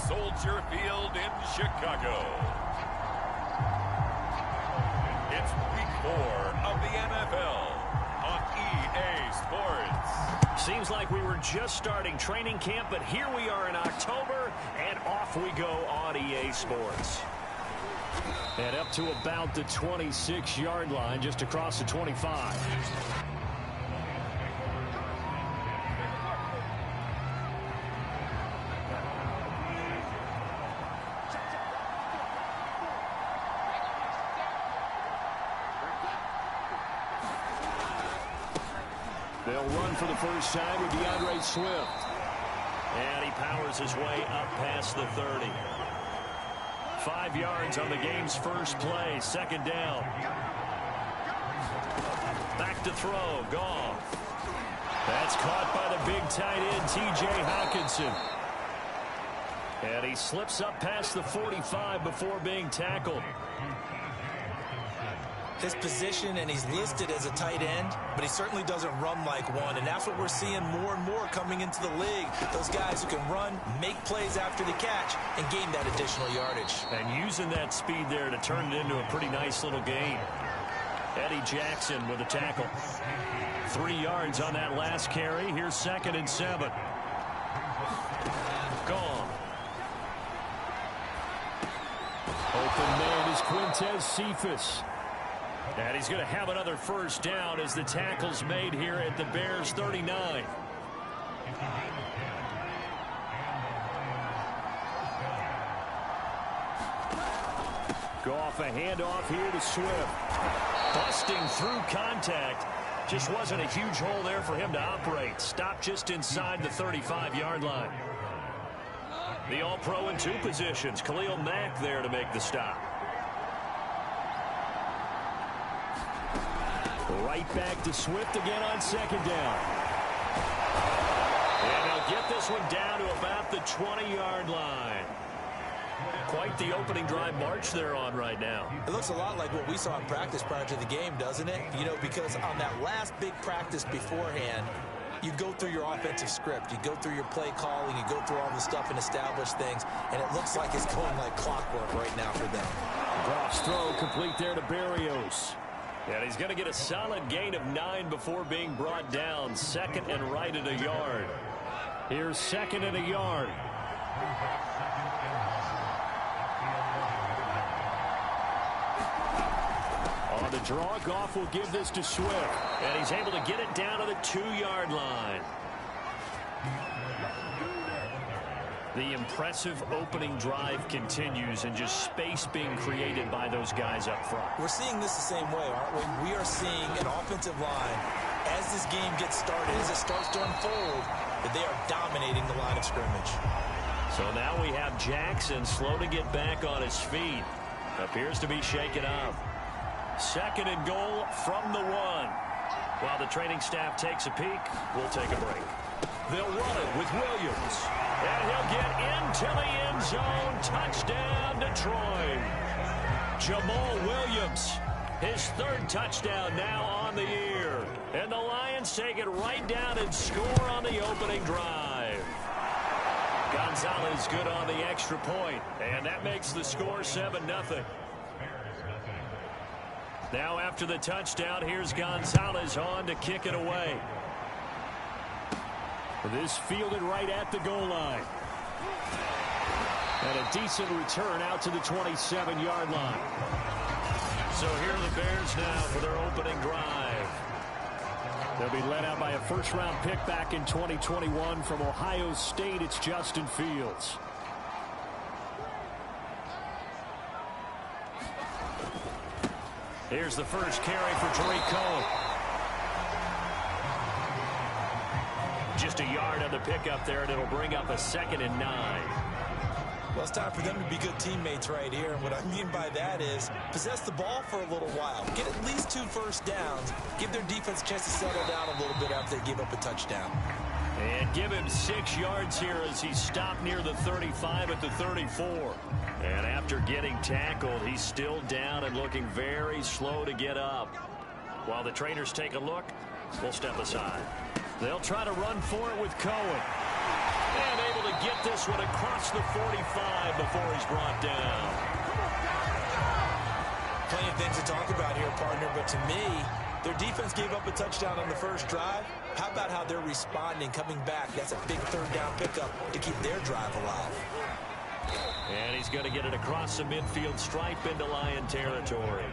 Soldier Field in Chicago. It's week 4 of the NFL on EA Sports. Seems like we were just starting training camp, but here we are in October, and off we go on EA Sports. And up to about the 26-yard line, just across the 25. They'll run for the first time with DeAndre Swift. And he powers his way up past the 30. 5 yards on the game's first play. Second down. Back to throw. Goff. That's caught by the big tight end, T.J. Hockenson. And he slips up past the 45 before being tackled. His position, and he's listed as a tight end, but he certainly doesn't run like one, and that's what we're seeing more and more coming into the league. Those guys who can run, make plays after the catch, and gain that additional yardage. And using that speed there to turn it into a pretty nice little gain. Eddie Jackson with a tackle. 3 yards on that last carry. Here's 2nd and 7. Gone. Open man is Quintez Cephus. And he's going to have another first down as the tackle's made here at the Bears 39. Goff, a handoff here to Swift. Busting through contact. Just wasn't a huge hole there for him to operate. Stopped just inside the 35-yard line. The All-Pro in 2 positions. Khalil Mack there to make the stop. Right back to Swift again on 2nd down. And they'll get this one down to about the 20-yard line. Quite the opening drive march they're on right now. It looks a lot like what we saw in practice prior to the game, doesn't it? You know, because on that last big practice beforehand, you go through your offensive script. You go through your play calling. You go through all the stuff and establish things. And it looks like it's going like clockwork right now for them. Goff's throw complete there to Berrios. And he's going to get a solid gain of 9 before being brought down. 2nd and right at a yard. Here's 2nd and a yard. On the draw, Goff will give this to Swift. And he's able to get it down to the 2-yard line. The impressive opening drive continues, and just space being created by those guys up front. We're seeing this the same way, aren't we? We are seeing an offensive line, as this game gets started, as it starts to unfold, that they are dominating the line of scrimmage. So now we have Jackson slow to get back on his feet. Appears to be shaken up. 2nd and goal from the 1. While the training staff takes a peek, we'll take a break. They'll run it with Williams. And he'll get into the end zone. Touchdown, Detroit. Jamal Williams, his 3rd touchdown now on the year. And the Lions take it right down and score on the opening drive. Gonzalez good on the extra point. And that makes the score 7-0. Now after the touchdown, here's Gonzalez on to kick it away. This fielded right at the goal line. And a decent return out to the 27-yard line. So here are the Bears now for their opening drive. They'll be led out by a first-round pick back in 2021 from Ohio State. It's Justin Fields. Here's the first carry for Tariq Cohen. Just a yard on the pickup there, and it'll bring up a 2nd and 9. Well, it's time for them to be good teammates right here. And what I mean by that is possess the ball for a little while. Get at least 2 first downs. Give their defense a chance to settle down a little bit after they give up a touchdown. And give him 6 yards here as he stopped near the 35 at the 34. And after getting tackled, he's still down and looking very slow to get up. While the trainers take a look, we'll step aside. They'll try to run for it with Cohen. And able to get this one across the 45 before he's brought down. Plenty of things to talk about here, partner, but to me, their defense gave up a touchdown on the first drive. How about how they're responding, coming back? That's a big third down pickup to keep their drive alive. And he's going to get it across the midfield stripe into Lion territory.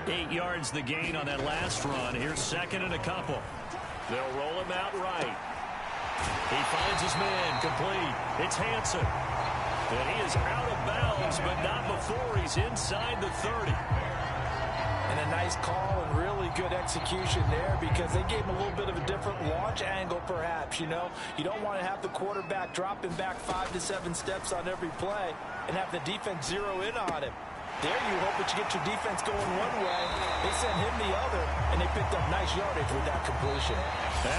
8 yards the gain on that last run. Here's second and a couple. They'll roll him out right. He finds his man, complete. It's Hanson. And he is out of bounds, but not before he's inside the 30. And a nice call and really good execution there because they gave him a little bit of a different launch angle perhaps, you know. You don't want to have the quarterback dropping back 5 to 7 steps on every play and have the defense zero in on him. There you hope that you get your defense going one way. They sent him the other, and they picked up nice yardage with that completion.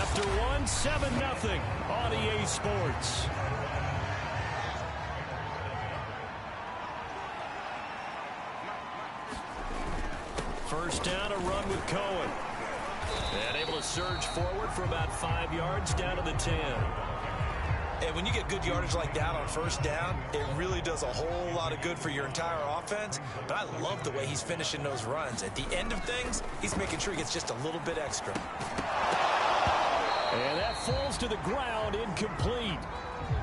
After one, 7-0 on EA Sports. First down, a run with Cohen. And able to surge forward for about 5 yards down to the 10. And when you get good yardage like that on first down, it really does a whole lot of good for your entire offense. But I love the way he's finishing those runs. At the end of things, he's making sure he gets just a little bit extra. And that falls to the ground, incomplete.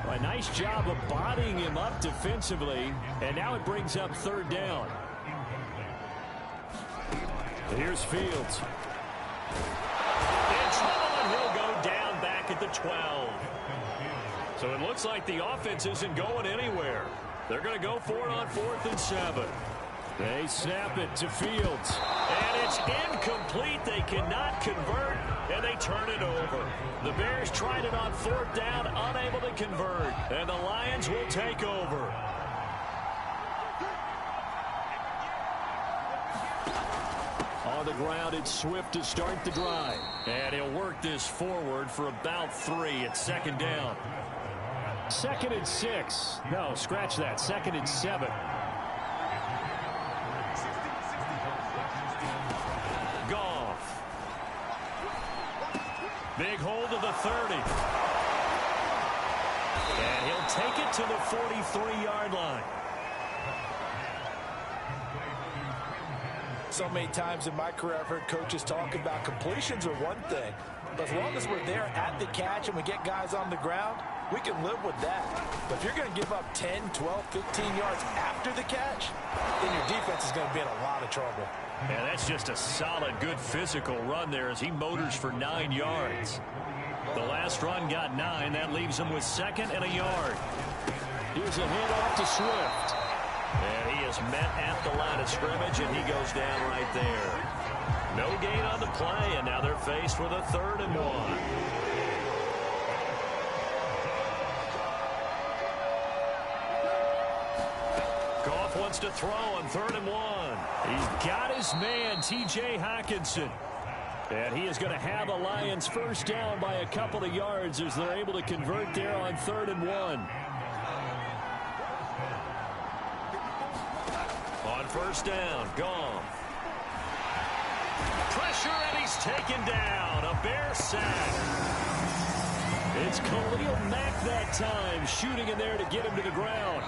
A nice job of bodying him up defensively. And now it brings up third down. Here's Fields. In trouble, and he'll go down back at the 12. So it looks like the offense isn't going anywhere. They're going to go for it on 4th and 7. They snap it to Fields. And it's incomplete. They cannot convert, and they turn it over. The Bears tried it on 4th down, unable to convert. And the Lions will take over. On the ground, it's Swift to start the drive. And he'll work this forward for about 3 at second down. 2nd and 6. No, scratch that. 2nd and 7. Goff. Big hold of the 30. And he'll take it to the 43-yard line. So many times in my career, I've heard coaches talk about completions are one thing. But as long as we're there at the catch and we get guys on the ground, we can live with that. But if you're going to give up 10, 12, 15 yards after the catch, then your defense is going to be in a lot of trouble. And that's just a solid, good physical run there as he motors for 9 yards. The last run got 9. That leaves him with 2nd and a yard. Here's a handoff to Swift. And he is met at the line of scrimmage, and he goes down right there. No gain on the play, and now they're faced with a 3rd and 1. Goff wants to throw on 3rd and 1. He's got his man, T.J. Hockenson. And he is going to have the Lions first down by a couple of yards as they're able to convert there on 3rd and 1. On first down, Goff. Pressure, and he's taken down. A Bear sack. It's Khalil Mack that time, shooting in there to get him to the ground.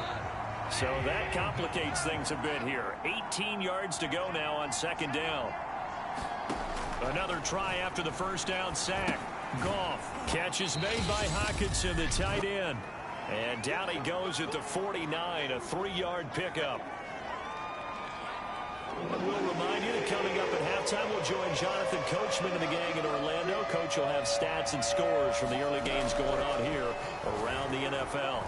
So that complicates things a bit here. 18 yards to go now on 2nd down. Another try after the first down sack. Goff. Catch is made by Hockenson, the tight end. And down he goes at the 49, a 3-yard pickup. We'll remind you that coming up at halftime, we'll join Jonathan Coachman and the gang in Orlando. Coach will have stats and scores from the early games going on here around the NFL.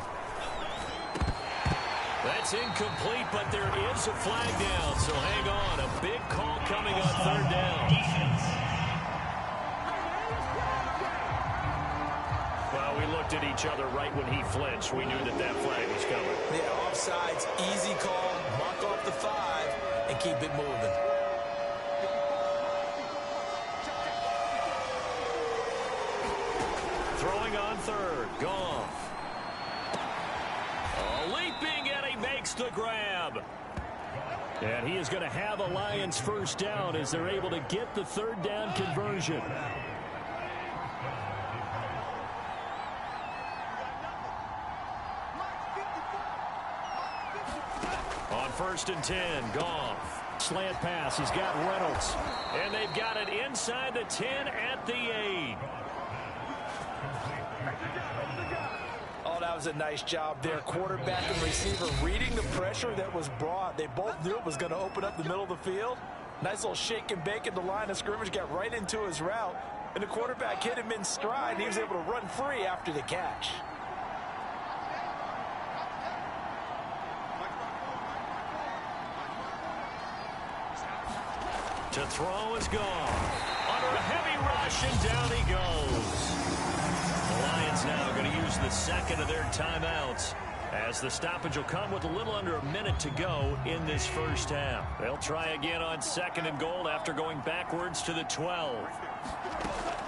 That's incomplete, but there is a flag down, so hang on. A big call coming on 3rd down. Well, we looked at each other right when he flinched. We knew that that flag was coming. Yeah, offsides, easy call, mark off the 5, and keep it moving. Throwing on 3rd, Goff. Leaping, and he makes the grab. And he is going to have a Lions first down as they're able to get the 3rd down conversion. first and 10. Goff. Slant pass. He's got Reynolds. And they've got it inside the 10 at the 8. Oh, that was a nice job there. Quarterback and receiver reading the pressure that was brought. They both knew it was going to open up the middle of the field. Nice little shake and bake at the line of scrimmage. Got right into his route. And the quarterback hit him in stride. And he was able to run free after the catch. To throw is gone. Under a heavy rush, and down he goes. The Lions now going to use the second of their timeouts, as the stoppage will come with a little under a minute to go in this first half. They'll try again on second and goal after going backwards to the 12.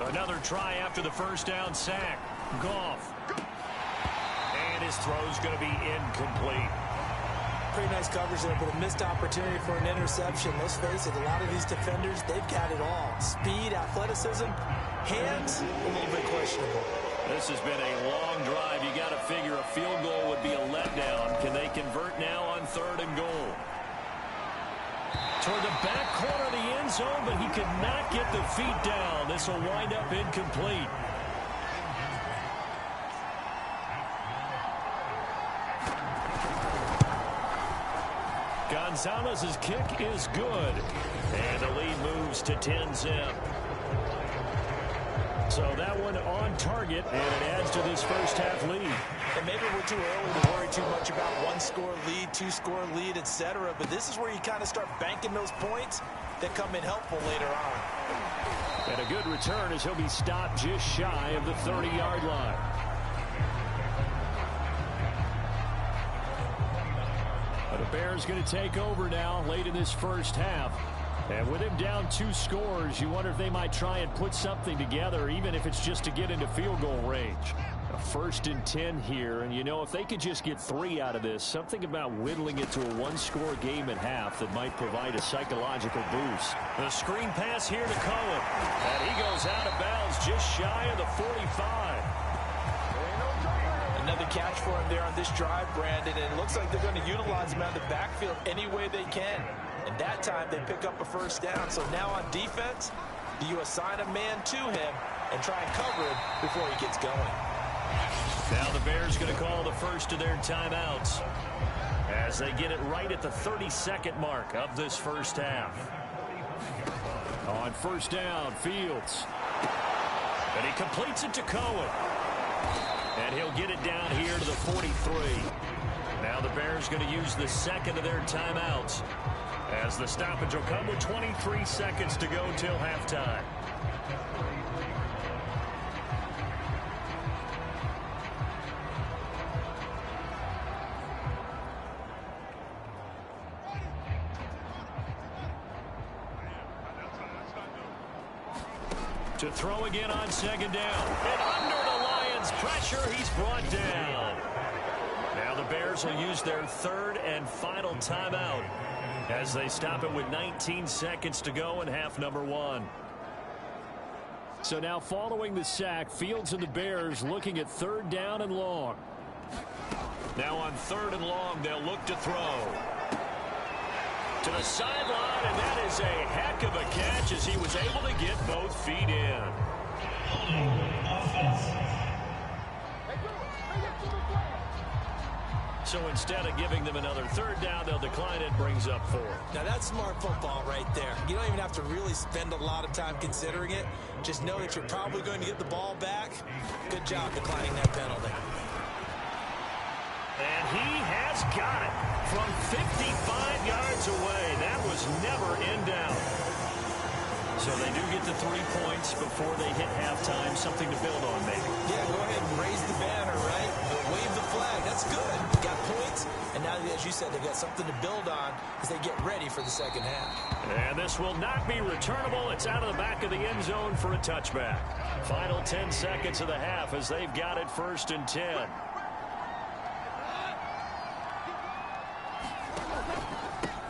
Another try after the first down sack. Goff. And his throw's going to be incomplete. Pretty nice coverage there, but a missed opportunity for an interception. Let's face it, a lot of these defenders, they've got it all. Speed, athleticism, hands, a little bit questionable. This has been a long drive. You got to figure a field goal would be a letdown. Can they convert now on third and goal? Toward the back corner of the end zone, but he could not get the feet down. This will wind up incomplete. Gonzalez's kick is good. And the lead moves to 10-zip. So that one on target, and it adds to this first half lead. And maybe we're too early to worry too much about one-score lead, two-score lead, etc. But this is where you kind of start banking those points that come in helpful later on. And a good return as he'll be stopped just shy of the 30-yard line. But the Bears going to take over now late in this first half. And with him down 2 scores, you wonder if they might try and put something together, even if it's just to get into field goal range. A first and 10 here, and you know, if they could just get 3 out of this, something about whittling it to a one-score game at half that might provide a psychological boost. The screen pass here to Cohen, and he goes out of bounds just shy of the 45. Another catch for him there on this drive, Brandon, and it looks like they're going to utilize him out of the backfield any way they can. And that time they pick up a first down. So now on defense, do you assign a man to him and try and cover him before he gets going? Now the Bears going to call the first of their timeouts as they get it right at the 32nd mark of this first half. On first down, Fields. And he completes it to Cohen. And he'll get it down here to the 43. Now the Bears going to use the second of their timeouts, as the stoppage will come with 23 seconds to go till halftime. To throw again on second down. And under the Lions' pressure, he's brought down. Now the Bears will use their third and final timeout as they stop it with 19 seconds to go in half number 1. So now following the sack, Fields and the Bears looking at third down and long. Now on third and long, they'll look to throw. To the sideline, and that is a heck of a catch as he was able to get both feet in. So instead of giving them another third down, they'll decline it, brings up 4. Now that's smart football right there. You don't even have to really spend a lot of time considering it. Just know that you're probably going to get the ball back. Good job declining that penalty. And he has got it from 55 yards away. That was never in doubt. So they do get the 3 points before they hit halftime. Something to build on, maybe. Yeah, go ahead and raise the banner, right? Wave the flag. That's good. You got points, and now, as you said, they've got something to build on as they get ready for the second half. And this will not be returnable. It's out of the back of the end zone for a touchback. Final 10 seconds of the half as they've got it first and 10.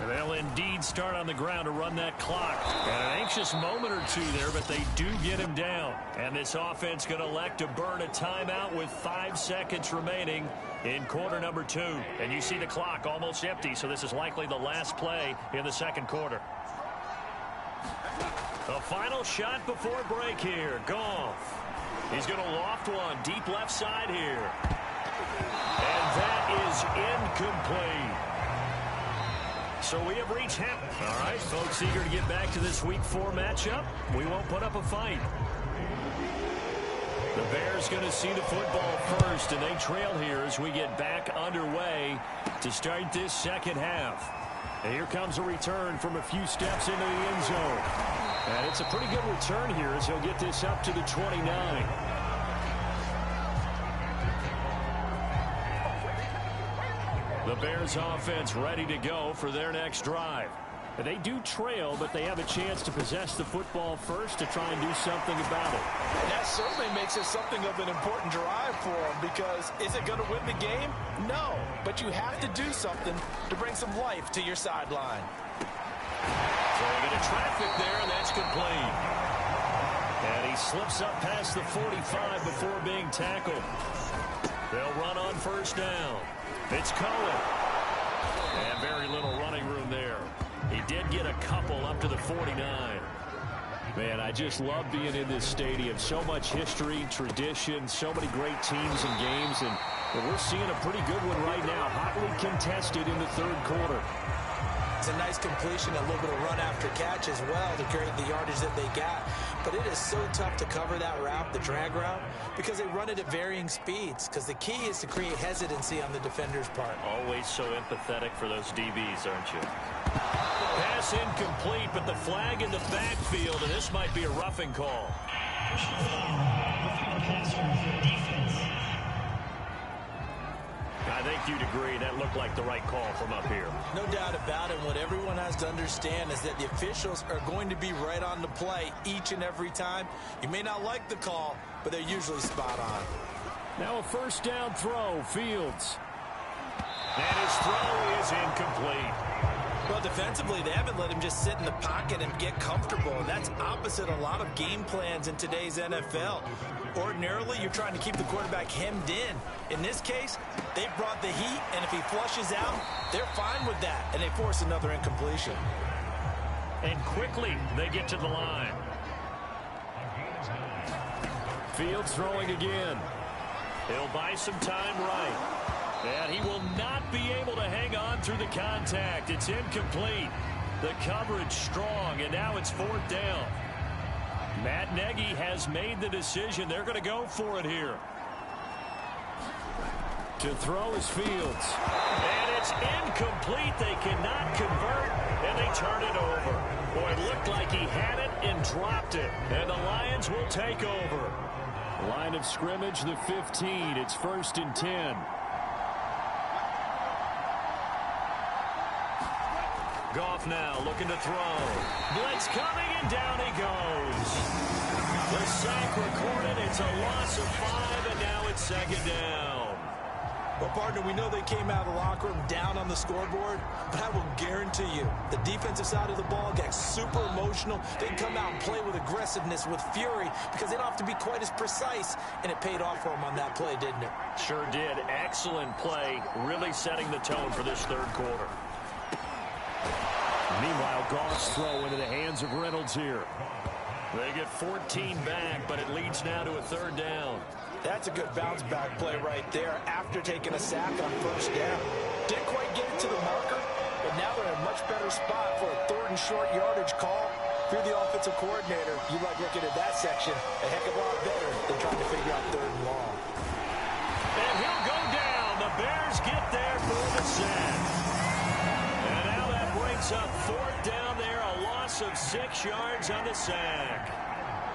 They'll indeed start on the ground to run that clock. And an anxious moment or two there, but they do get him down. And this offense going to elect to burn a timeout with 5 seconds remaining in quarter number 2. And you see the clock almost empty, so this is likely the last play in the second quarter. The final shot before break here. Goff. He's going to loft one deep left side here. And that is incomplete. So we have reached half. All right, folks, eager to get back to this Week 4 matchup. We won't put up a fight. The Bears going to see the football first, and they trail here as we get back underway to start this second half. And here comes a return from a few steps into the end zone. And it's a pretty good return here as he'll get this up to the 29. The Bears offense ready to go for their next drive. They do trail, but they have a chance to possess the football first to try and do something about it. And that certainly makes it something of an important drive for them, because is it going to win the game? No, but you have to do something to bring some life to your sideline. So they get a traffic there, and that's complete. And he slips up past the 45 before being tackled. They'll run on first down. It's Cohen. And very little running room there. He did get a couple up to the 49. Man, I just love being in this stadium. So much history, tradition, so many great teams and games. And we're seeing a pretty good one right now. Hotly contested in the third quarter. It's a nice completion, a little bit of run after catch as well to create the yardage that they got. But it is so tough to cover that route, the drag route, because they run it at varying speeds. Because the key is to create hesitancy on the defender's part. Always so empathetic for those DBs, aren't you? Pass incomplete, but the flag in the backfield, and this might be a roughing call. I think you'd agree that looked like the right call from up here. No doubt about it. What everyone has to understand is that the officials are going to be right on the play each and every time. You may not like the call, but they're usually spot on. Now a first down throw, Fields. And his throw is incomplete. Well, defensively, they haven't let him just sit in the pocket and get comfortable. And that's opposite a lot of game plans in today's NFL. Ordinarily, you're trying to keep the quarterback hemmed in. In this case, they brought the heat, and if he flushes out, they're fine with that. And they force another incompletion. And quickly, they get to the line. Fields throwing again. He'll buy some time right. And he will not be able to hang on through the contact. It's incomplete. The coverage strong, and now it's fourth down. Matt Nagy has made the decision. They're going to go for it here. To throw is Fields. And it's incomplete. They cannot convert, and they turn it over. Boy, it looked like he had it and dropped it. And the Lions will take over. Line of scrimmage, the 15. It's 1st and 10. Goff now looking to throw. Blitz coming, and down he goes. The sack recorded. It's a loss of 5, and now it's second down. Well, partner, we know they came out of the locker room down on the scoreboard, but I will guarantee you the defensive side of the ball gets super emotional. They come out and play with aggressiveness, with fury, because they don't have to be quite as precise, and it paid off for them on that play, didn't it? Sure did. Excellent play, really setting the tone for this third quarter. Meanwhile, Goff's throw into the hands of Reynolds here. They get 14 back, but it leads now to a third down. That's a good bounce-back play right there after taking a sack on first down. Didn't quite get it to the marker, but now they're in a much better spot for a third and short yardage call. If you're the offensive coordinator, you like looking at that section a heck of a lot better than trying to figure out third and long. And he'll go down. The Bears get there for the sack. And now that brings up fourth down there, a loss of 6 yards on the sack.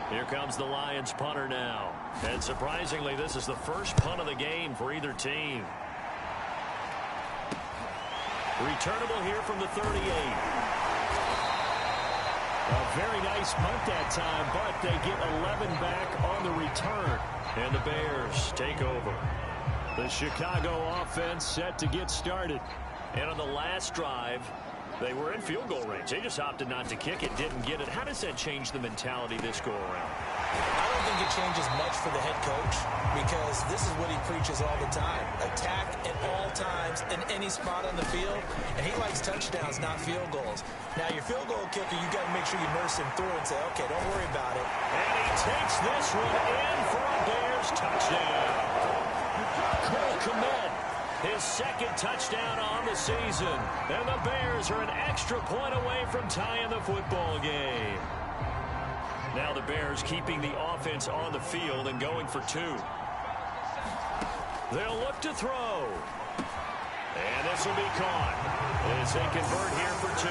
Here comes the Lions punter now. And surprisingly, this is the first punt of the game for either team. Returnable here from the 38. A very nice punt that time, but they get 11 back on the return. And the Bears take over. The Chicago offense set to get started. And on the last drive, They were in field goal range. They just opted not to kick it, didn't get it. How does that change the mentality this go-around? I don't think it changes much for the head coach because this is what he preaches all the time. Attack at all times in any spot on the field, and he likes touchdowns, not field goals. Now, your field goal kicker, you got to make sure you nurse him through and say, okay, don't worry about it. And he takes this one in for a Bears touchdown. Cole Kmet, his second touchdown on the season. And the Bears are an extra point away from tying the football game. Now the Bears keeping the offense on the field and going for 2. They'll look to throw. And this will be caught as they convert here for 2.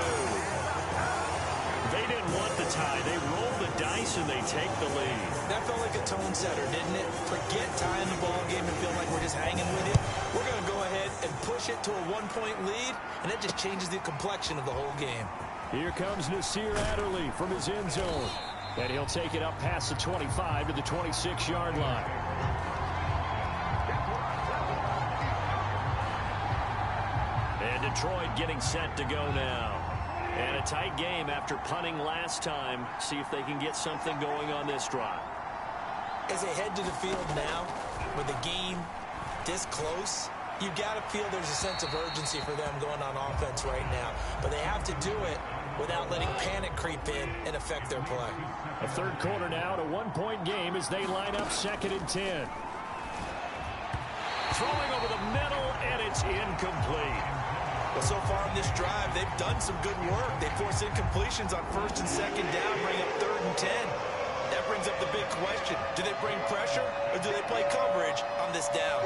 They didn't want the tie. They rolled the dice and they take the lead. That felt like a tone setter, didn't it? Forget tying the ball game and feel like we're just hanging with it. We're going to go ahead and push it to a 1-point lead, and that just changes the complexion of the whole game. Here comes Nasir Adderley from his end zone. And he'll take it up past the 25 to the 26-yard line. And Detroit getting set to go now. And a tight game after punting last time. See if they can get something going on this drive. As they head to the field now, with the game this close, you've got to feel there's a sense of urgency for them going on offense right now. But they have to do it without letting panic creep in and affect their play. A third quarter now, a 1-point game as they line up 2nd and 10. Throwing over the middle, and it's incomplete. Well, so far in this drive, they've done some good work. They force incompletions on 1st and 2nd down, bring up 3rd and 10. That brings up the big question. Do they bring pressure, or do they play coverage on this down?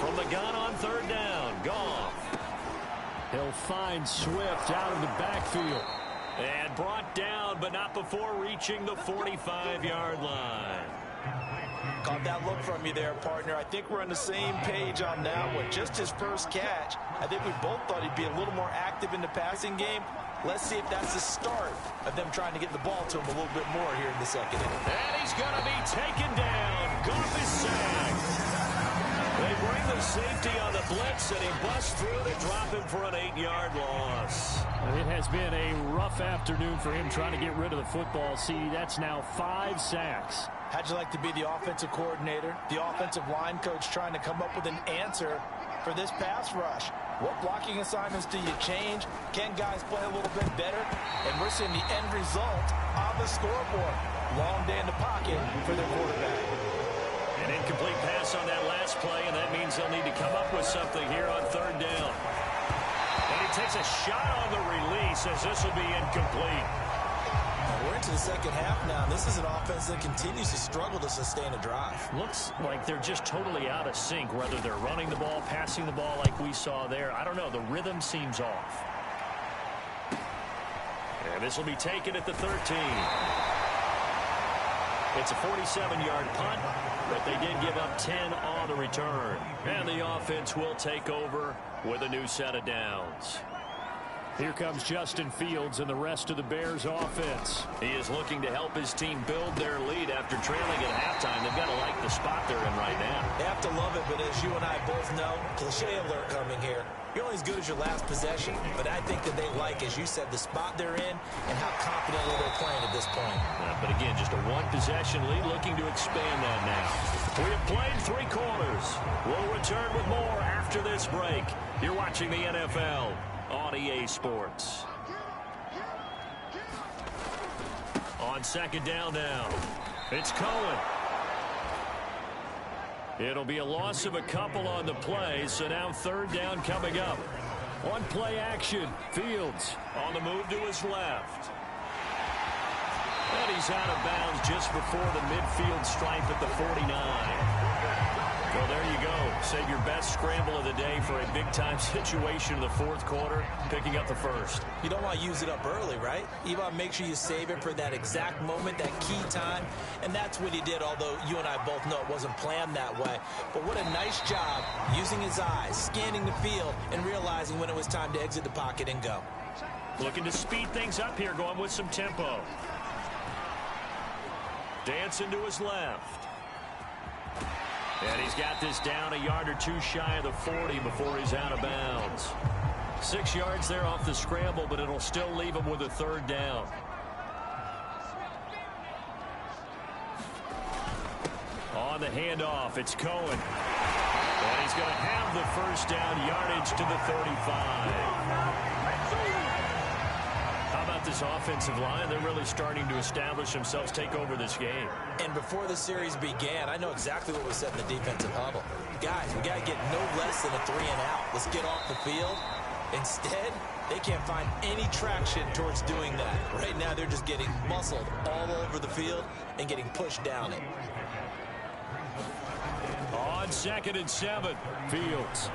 From the gun on 3rd down, Goff. He'll find Swift out of the backfield. And brought down, but not before reaching the 45-yard line. Caught that look from you there, partner. I think we're on the same page on that one. Just his first catch. I think we both thought he'd be a little more active in the passing game. Let's see if that's the start of them trying to get the ball to him a little bit more here in the 2nd inning. And he's going to be taken down. Goff is sacked. They bring the safety on the blitz, and he busts through to drop him for an 8-yard loss. It has been a rough afternoon for him trying to get rid of the football. See, that's now 5 sacks. How'd you like to be the offensive coordinator, the offensive line coach trying to come up with an answer for this pass rush? What blocking assignments do you change? Can guys play a little bit better? And we're seeing the end result on the scoreboard. Long day in the pocket for their quarterback. An incomplete pass on that last play, and that means they'll need to come up with something here on 3rd down. And he takes a shot on the release as this will be incomplete. We're into the 2nd half now. This is an offense that continues to struggle to sustain a drive. Looks like they're just totally out of sync, whether they're running the ball, passing the ball like we saw there. I don't know. The rhythm seems off. And this will be taken at the 13. It's a 47-yard punt, but they did give up 10 on the return. And the offense will take over with a new set of downs. Here comes Justin Fields and the rest of the Bears offense. He is looking to help his team build their lead after trailing at halftime. They've got to like the spot they're in right now. They have to love it, but as you and I both know, cliche alert coming here. You're only as good as your last possession. But I think that they like, as you said, the spot they're in and how confidently they're playing at this point. But again, just a 1-possession lead, looking to expand that now. We have played 3 quarters. We'll return with more after this break. You're watching the NFL on EA Sports. On 2nd down now, it's Cohen. It'll be a loss of a couple on the play, so now 3rd down coming up. On play action, Fields on the move to his left. And he's out of bounds just before the midfield stripe at the 49. Well, there you go. Save your best scramble of the day for a big-time situation in the 4th quarter, picking up the 1st. You don't want to use it up early, right? You want to make sure you save it for that exact moment, that key time. And that's what he did, although you and I both know it wasn't planned that way. But what a nice job using his eyes, scanning the field, and realizing when it was time to exit the pocket and go. Looking to speed things up here, going with some tempo. Dancing to his left. And he's got this down a yard or two shy of the 40 before he's out of bounds. 6 yards there off the scramble, but it'll still leave him with a third down. On the handoff, it's Cohen. And he's going to have the first down, yardage to the 35. How about this offensive line? They're really starting to establish themselves, take over this game. And before the series began, I know exactly what was said in the defensive huddle. Guys, we got to get no less than a 3 and out. Let's get off the field. Instead, they can't find any traction towards doing that. Right now, they're just getting muscled all over the field and getting pushed down it. On 2nd and 7, Fields.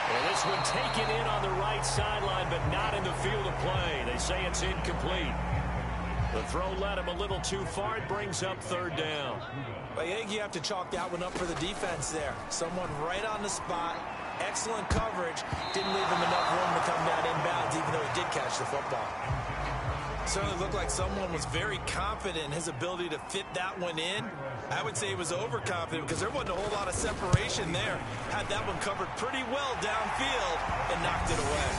Well, this one taken in on the right sideline, but not in the field of play. They say it's incomplete. The throw led him a little too far. It brings up third down. I think you have to chalk that one up for the defense there. Someone right on the spot. Excellent coverage. Didn't leave him enough room to come down inbounds, even though he did catch the football. Certainly looked like someone was very confident in his ability to fit that one in. I would say he was overconfident because there wasn't a whole lot of separation there. Had that one covered pretty well downfield and knocked it away.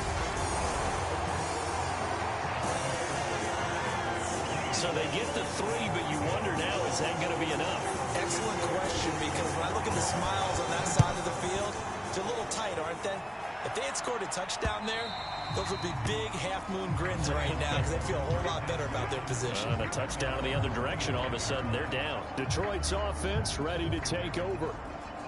So they get the 3, but you wonder now, is that going to be enough? Excellent question, because when I look at the smiles on that side of the field, they're a little tight, aren't they? If they had scored a touchdown there, those would be big half-moon grins right now because they feel a whole lot better about their position. And a touchdown in the other direction, all of a sudden they're down. Detroit's offense ready to take over.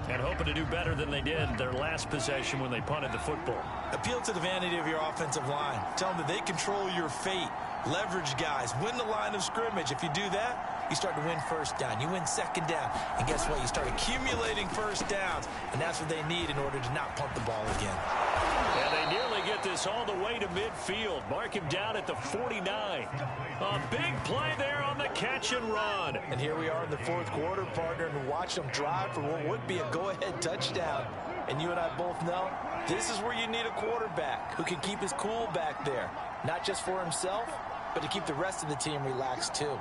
And hoping to do better than they did their last possession when they punted the football. Appeal to the vanity of your offensive line. Tell them that they control your fate. Leverage guys. Win the line of scrimmage. If you do that, you start to win first down. You win second down. And guess what? You start accumulating first downs. And that's what they need in order to not punt the ball again. And they nearly get this all the way to midfield. Mark him down at the 49. A big play there on the catch and run. And here we are in the fourth quarter, partner, and watch them drive for what would be a go-ahead touchdown. And you and I both know this is where you need a quarterback who can keep his cool back there. Not just for himself, but to keep the rest of the team relaxed too.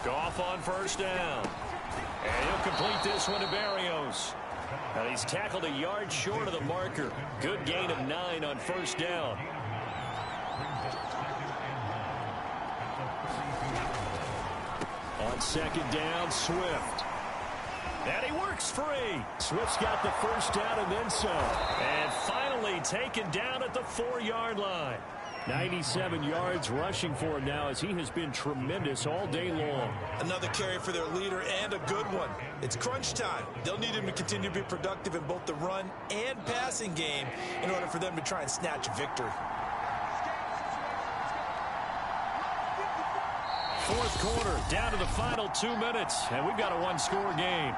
Goff on first down. And he'll complete this one to Berrios. And he's tackled a yard short of the marker. Good gain of 9 on first down. On second down, Swift. And he works free. Swift's got the first down and then some. And finally taken down at the 4-yard line. 97 yards rushing for him now as he has been tremendous all day long. Another carry for their leader and a good one. It's crunch time. They'll need him to continue to be productive in both the run and passing game in order for them to try and snatch a victory. Fourth quarter, down to the final 2 minutes, and we've got a one-score game.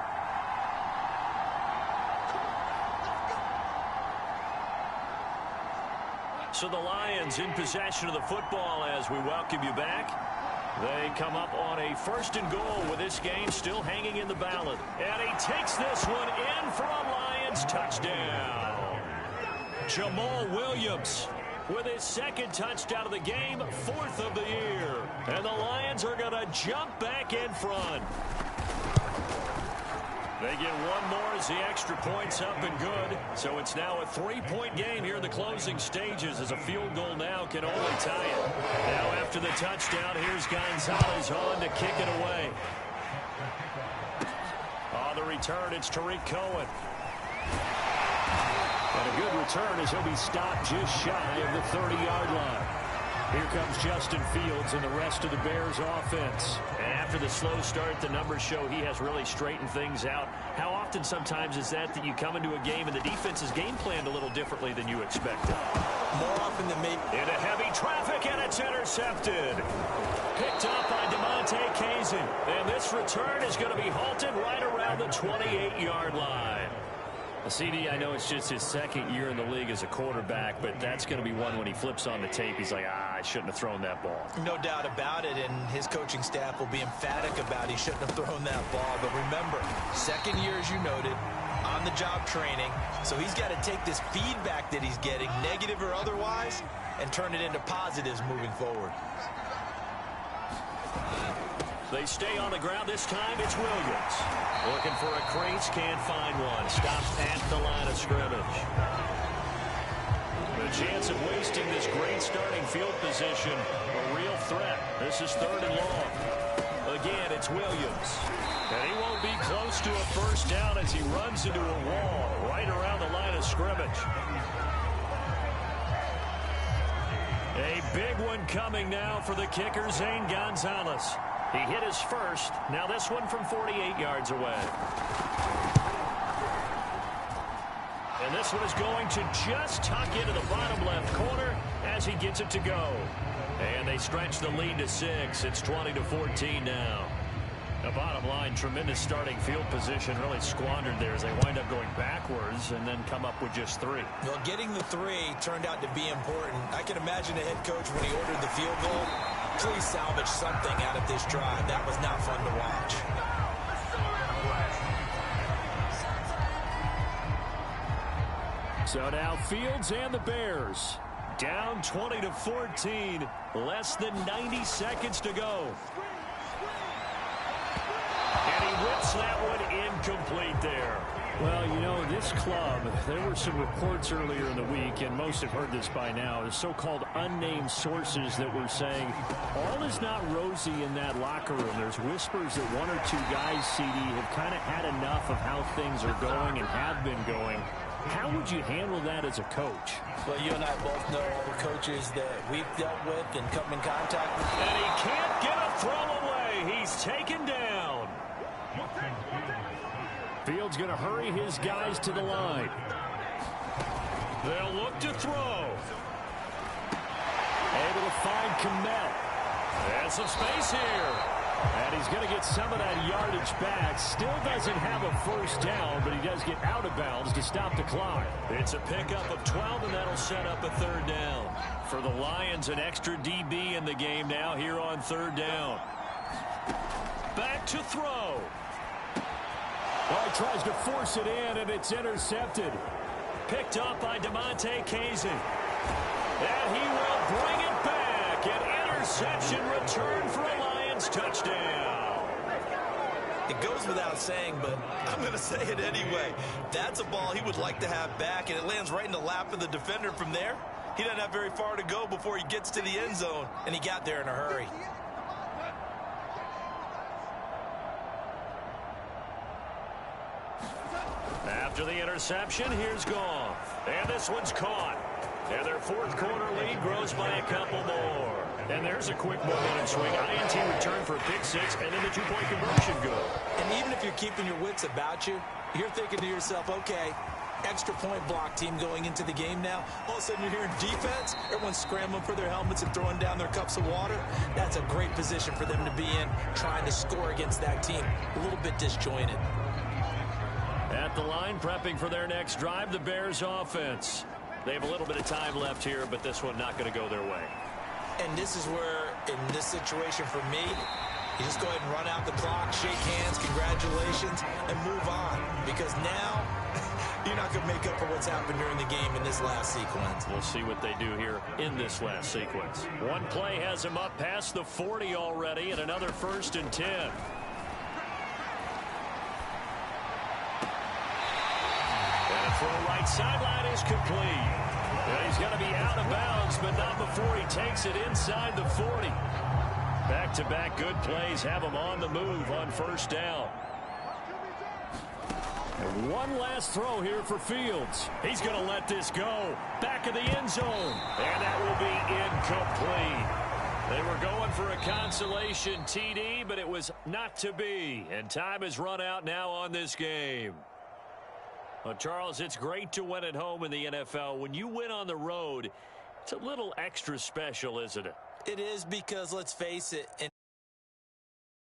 So the Lions in possession of the football as we welcome you back. They come up on a 1st and goal with this game still hanging in the balance. And he takes this one in for a Lions touchdown. Jamal Williams with his 2nd touchdown of the game, 4th of the year. And the Lions are going to jump back in front. They get one more as the extra point's up and good. So it's now a 3-point game here in the closing stages as a field goal now can only tie it. Now after the touchdown, here's Gonzalez on to kick it away. On the return, it's Tariq Cohen. And a good return as he'll be stopped just shy of the 30-yard line. Here comes Justin Fields and the rest of the Bears offense. And after the slow start, the numbers show he has really straightened things out. How often sometimes is that you come into a game and the defense is game planned a little differently than you expected? More often than maybe. Into heavy traffic, and it's intercepted. Picked up by DeMonte Kazin. And this return is going to be halted right around the 28-yard line. CD, I know it's just his 2nd year in the league as a quarterback, but that's going to be one when he flips on the tape, he's like, I shouldn't have thrown that ball. No doubt about it, and his coaching staff will be emphatic about he shouldn't have thrown that ball. But remember, 2nd year, as you noted, on-the-job training, so he's got to take this feedback that he's getting, negative or otherwise, and turn it into positives moving forward. They stay on the ground. This time it's Williams. Looking for a crease, can't find one. Stops at the line of scrimmage. The chance of wasting this great starting field position, a real threat. This is 3rd and long. Again, it's Williams. And he won't be close to a first down as he runs into a wall right around the line of scrimmage. A big one coming now for the kicker, Zane Gonzalez. He hit his first. Now this one from 48 yards away. And this one is going to just tuck into the bottom left corner as he gets it to go. And they stretch the lead to 6. It's 20-14 now. The bottom line, tremendous starting field position, really squandered there as they wind up going backwards and then come up with just 3. Well, getting the 3 turned out to be important. I can imagine the head coach when he ordered the field goal. Please salvage something out of this drive. That was not fun to watch. So now Fields and the Bears down 20-14. Less than 90 seconds to go. And he whips that one incomplete there. Well, you know, this club, there were some reports earlier in the week, and most have heard this by now, the so-called unnamed sources that were saying all is not rosy in that locker room. There's whispers that 1 or 2 guys, CD, have kind of had enough of how things are going and have been going. How would you handle that as a coach? Well, you and I both know all the coaches that we've dealt with and come in contact with. And he can't get a throw away. He's taken down. Fields going to hurry his guys to the line. They'll look to throw. Able to find Kmet. And some space here. And he's going to get some of that yardage back. Still doesn't have a first down, but he does get out of bounds to stop the clock. It's a pickup of 12, and that'll set up a 3rd down. For the Lions, an extra DB in the game now here on 3rd down. Back to throw. Well, he tries to force it in, and it's intercepted. Picked up by DeMonte Kazin. And he will bring it back. An interception return for a Lions touchdown. It goes without saying, but I'm going to say it anyway. That's a ball he would like to have back, and it lands right in the lap of the defender from there. He doesn't have very far to go before he gets to the end zone, and he got there in a hurry. After the interception, here's Goff. And this one's caught. And their 4th quarter lead grows by a couple more. And there's a quick momentum swing. INT return for a pick 6, and then the 2-point conversion good. And even if you're keeping your wits about you, you're thinking to yourself, okay, extra point block team going into the game now. All of a sudden you're hearing defense. Everyone's scrambling for their helmets and throwing down their cups of water. That's a great position for them to be in, trying to score against that team. A little bit disjointed. At the line, prepping for their next drive, the Bears offense. They have a little bit of time left here, but this one not going to go their way. And this is where, in this situation for me, you just go ahead and run out the clock, shake hands, congratulations, and move on. Because now, you're not going to make up for what's happened during the game in this last sequence. We'll see what they do here in this last sequence. One play has them up past the 40 already, and another 1st and 10. For the right sideline is complete. And he's going to be out of bounds, but not before he takes it inside the 40. Back-to-back good plays have him on the move on 1st down. And one last throw here for Fields. He's going to let this go. Back of the end zone. And that will be incomplete. They were going for a consolation TD, but it was not to be. And time has run out now on this game. Well, Charles, it's great to win at home in the NFL. When you win on the road, it's a little extra special, isn't it? It is, because let's face it,